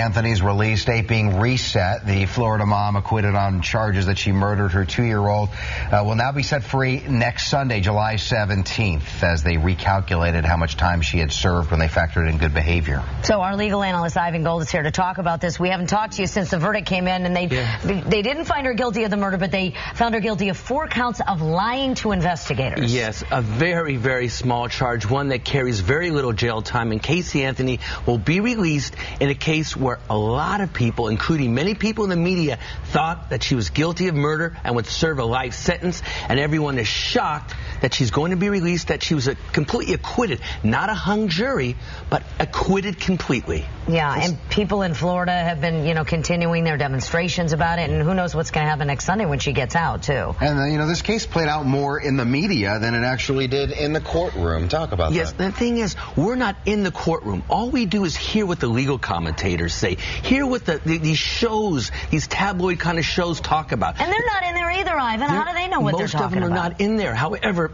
Anthony's released, date being reset. The Florida mom, acquitted on charges that she murdered her 2-year-old, will now be set free next Sunday, July 17th, as they recalculated how much time she had served when they factored in good behavior. So our legal analyst, Golde, is here to talk about this. We haven't talked to you since the verdict came in, and they didn't find her guilty of the murder, but they found her guilty of 4 counts of lying to investigators. Yes, a very, very small charge, one that carries very little jail time, and Casey Anthony will be released in a case where a lot of people, including many people in the media, thought that she was guilty of murder and would serve a life sentence, and everyone is shocked that she's going to be released, that she was completely acquitted, not a hung jury, but acquitted completely. Yeah, and people in Florida have been, continuing their demonstrations about it, and who knows what's going to happen next Sunday when she gets out, too. And, this case played out more in the media than it actually did in the courtroom. Talk about that. Yes, the thing is, we're not in the courtroom. All we do is hear what the legal commentators say, hear what these shows, these tabloid kind of shows talk about. And they're not in there either, Ivan. How do they know what they're talking about? Most of them are not in there. However,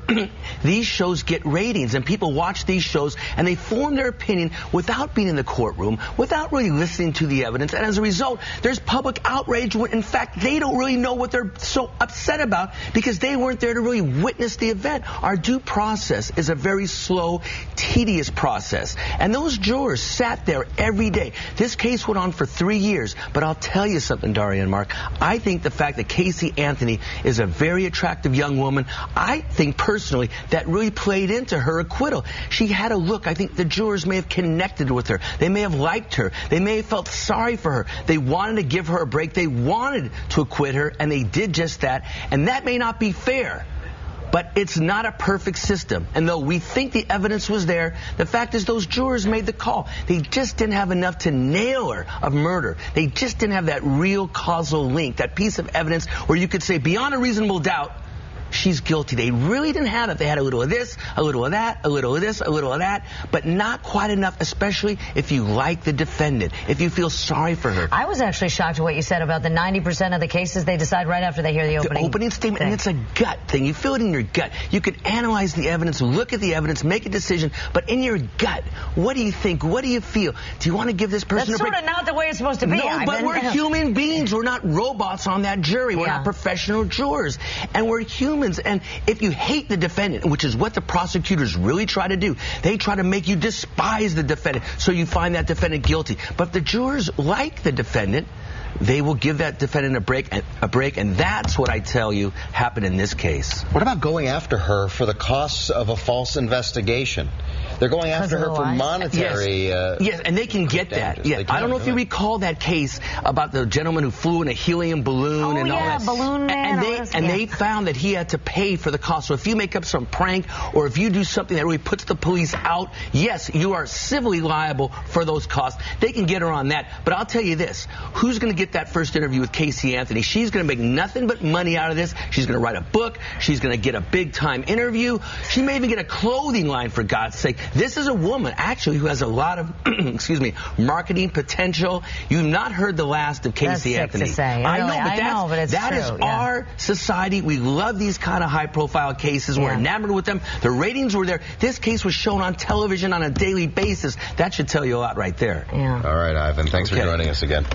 these shows get ratings, and people watch these shows, and they form their opinion without being in the courtroom, without really listening to the evidence, and as a result, there's public outrage when, in fact, they don't really know what they're so upset about because they weren't there to really witness the event. Our due process is a very slow, tedious process, and those jurors sat there every day. This case went on for 3 years, but I'll tell you something, Daria and Mark. I think the fact that Casey Anthony is a very attractive young woman, I think personally that really played into her acquittal. She had a look. I think the jurors may have connected with her. They may have liked her. They may have felt sorry for her. They wanted to give her a break. They wanted to acquit her, and they did just that. And that may not be fair, but it's not a perfect system. And though we think the evidence was there, the fact is those jurors made the call. They just didn't have enough to nail her of murder. They just didn't have that real causal link, that piece of evidence where you could say beyond a reasonable doubt, she's guilty. They really didn't have it. They had a little of this, a little of that, a little of this, a little of that, but not quite enough, especially if you like the defendant, if you feel sorry for her. I was actually shocked at what you said about the 90% of the cases they decide right after they hear the opening statement, and it's a gut thing. You feel it in your gut. You can analyze the evidence, look at the evidence, make a decision, but in your gut, what do you think? What do you feel? Do you want to give this person a break? That's sort of not the way it's supposed to be. No, but we're human beings. We're not robots on that jury. We're not professional jurors, and we're humans. And if you hate the defendant, which is what the prosecutors really try to do, they try to make you despise the defendant so you find that defendant guilty. But if the jurors like the defendant, they will give that defendant a break, and that's what I tell you happened in this case. What about going after her for the costs of a false investigation? They're going after her for monetary... Yes, and they can get that. Yeah. I don't know if you recall that case about the gentleman who flew in a helium balloon and all that. Balloon man. And they found that he had to pay for the cost. So if you make up some prank or if you do something that really puts the police out, yes, you are civilly liable for those costs. They can get her on that. But I'll tell you this, who's going to get that first interview with Casey Anthony? She's going to make nothing but money out of this. She's going to write a book. She's going to get a big-time interview. She may even get a clothing line, for God's sake. This is a woman, actually, who has a lot of, marketing potential. You've not heard the last of Casey Anthony. That's sick to say. I know, but it's that true. Is our society. We love these kind of high-profile cases. We're enamored with them. The ratings were there. This case was shown on television on a daily basis. That should tell you a lot right there. Yeah. All right, Ivan. Thanks for joining us again.